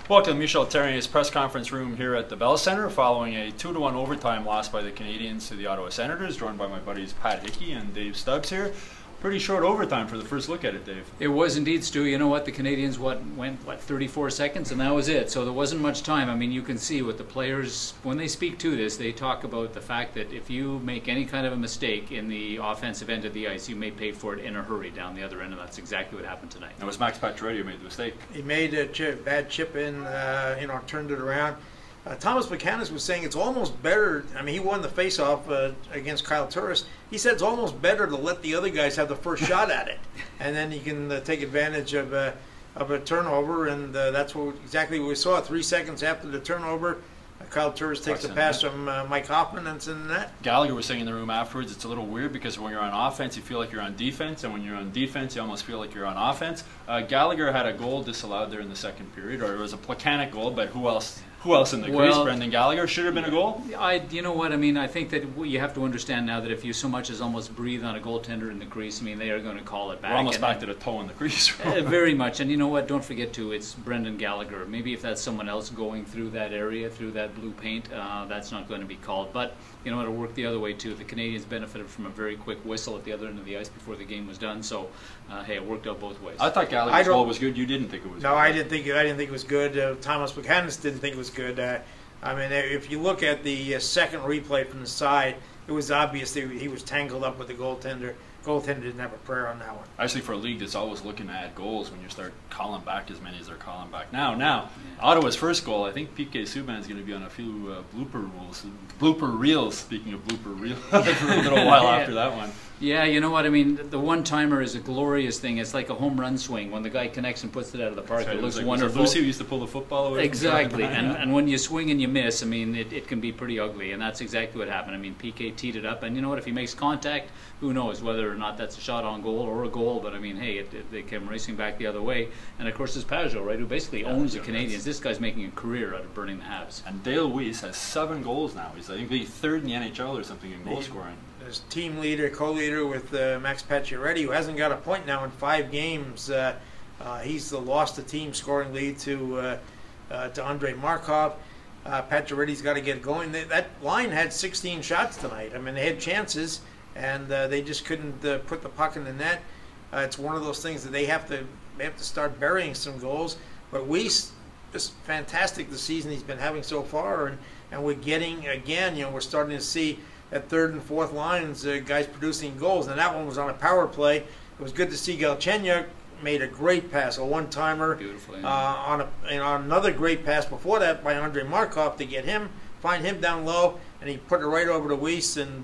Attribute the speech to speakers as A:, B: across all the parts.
A: Welcome to Michel Terrier's press conference room here at the Bell Centre following a 2-1 overtime loss by the Canadiens to the Ottawa Senators, joined by my buddies Pat Hickey and Dave Stubbs here. Pretty short overtime for the first look at it, Dave.
B: It was indeed, Stu. You know what? The Canadiens went 34 seconds, and that was it. So there wasn't much time. I mean, you can see with the players, when they speak to this, they talk about the fact that if you make any kind of a mistake in the offensive end of the ice, you may pay for it in a hurry down the other end, and that's exactly what happened tonight.
A: It was Max Pacioretty who made the mistake.
C: He made a bad chip in, turned it around. Thomas McCannis was saying it's almost better. I mean, he won the face-off against Kyle Turris. He said it's almost better to let the other guys have the first shot at it, and then you can take advantage of a turnover. And that's exactly what we saw. 3 seconds after the turnover, Kyle Turris takes a pass from Mike Hoffman, and it's in the net.
A: Gallagher was saying in the room afterwards, it's a little weird because when you're on offense, you feel like you're on defense, and when you're on defense, you almost feel like you're on offense. Gallagher had a goal disallowed there in the second period, or it was a Plekanec goal, but who else? Who else in the crease? Brendan Gallagher. Should have been a goal?
B: You know what? I mean, I think that you have to understand now that if you so much as almost breathe on a goaltender in the crease, I mean, they are going to call it back.
A: We're almost back to the toe in the crease.
B: Very much. And you know what? Don't forget, too, it's Brendan Gallagher. Maybe if that's someone else going through that area, through that blue paint, that's not going to be called. But, you know, it'll work the other way, too. The Canadiens benefited from a very quick whistle at the other end of the ice before the game was done. So, hey, it worked out both ways.
A: I thought Gallagher's goal was good. You didn't think it was good.
C: No, I didn't think it was good. Thomas McCannis didn't think it was good. I mean, if you look at the second replay from the side, it was obvious that he was tangled up with the goaltender. Goaltender didn't have a prayer on that one.
A: Actually, for a league that's always looking to add goals, when you start calling back as many as they're calling back now, Ottawa's first goal, I think PK Subban is going to be on a few blooper reels. Speaking of blooper reels, for a little while after that one.
B: Yeah, you know what I mean. The one-timer is a glorious thing. It's like a home run swing when the guy connects and puts it out of the park. Right, it looks like wonderful.
A: Lucy used to pull the football away.
B: Exactly, and when you swing and you miss, I mean, it can be pretty ugly, and that's exactly what happened. I mean, PK teed it up, and you know what? If he makes contact, who knows whether or not that's a shot on goal or a goal? But I mean, hey, they came racing back the other way, and of course, it's Pajot, right, who basically owns the Canadiens. This guy's making a career out of burning the Habs.
A: And Dale Weiss has 7 goals now. He's I think he's third in the NHL or something in goal scoring.
C: His team leader, co-leader with Max Pacioretty, who hasn't got a point now in 5 games. He's lost the team scoring lead to Andrei Markov. Pacioretty's got to get going. That line had 16 shots tonight. I mean, they had chances, and they just couldn't put the puck in the net. It's one of those things that they have to start burying some goals. But Weiss, just fantastic the season he's been having so far, and we're getting again. We're starting to see at third and fourth lines, guys producing goals, and that one was on a power play. It was good to see Galchenyuk made a great pass, a one-timer, on another great pass before that by Andrei Markov to find him down low, and he put it right over to Weiss, and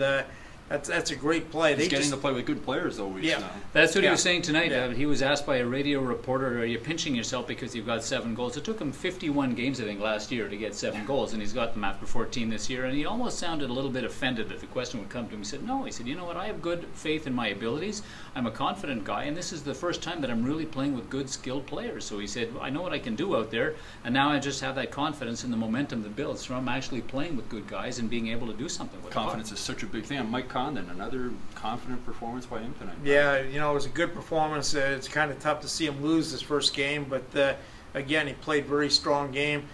C: that's a great play.
A: He's getting to play with good players, though, Weiss, now.
B: That's what he was saying tonight. He was asked by a radio reporter, are you pinching yourself because you've got 7 goals? It took him 51 games, I think, last year to get 7 goals, and he's got them after 14 this year, and he almost sounded a little bit offended that the question would come to him. He said, no, he said, you know what, I have good faith in my abilities. I'm a confident guy, and this is the first time that I'm really playing with good, skilled players. So he said, I know what I can do out there, and now I just have that confidence in the momentum that builds from actually playing with good guys and being able to do something with
A: confidence is such a big thing. And Mike Condon, another confident performance by him tonight.
C: Yeah, it was a good performance. It's kind of tough to see him lose his first game, but again, he played very strong game.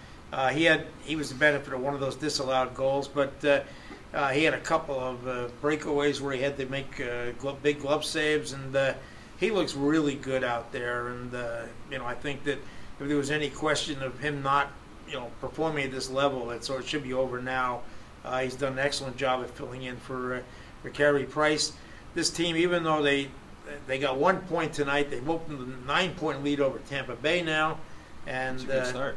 C: He was the benefit of one of those disallowed goals, but he had a couple of breakaways where he had to make big glove saves, and he looks really good out there. And I think that if there was any question of him not performing at this level, it should be over now. He's done an excellent job of filling in for Carey Price. This team, even though they got 1 point tonight, they've opened a 9-point lead over Tampa Bay now. And
A: it's a good start.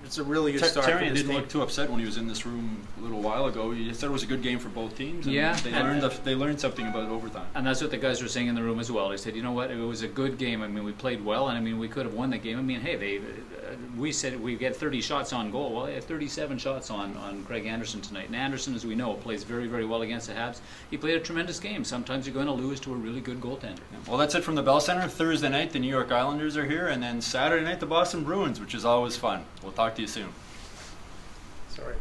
C: It's a really good start.
A: Terry didn't look too upset when he was in this room a little while ago. He said it was a good game for both teams. And they learned something about overtime.
B: And that's what the guys were saying in the room as well. They said, you know what, it was a good game. I mean, we played well, and I mean, we could have won the game. I mean, hey, we said we get 30 shots on goal. Well, they had 37 shots on Craig Anderson tonight. And Anderson, as we know, plays very, very well against the Habs. He played a tremendous game. Sometimes you're going to lose to a really good goaltender.
A: Yeah. Well, that's it from the Bell Centre. Thursday night, the New York Islanders are here, and then Saturday night, the Boston Bruins, which is always fun. We'll talk to you soon.
C: Sorry.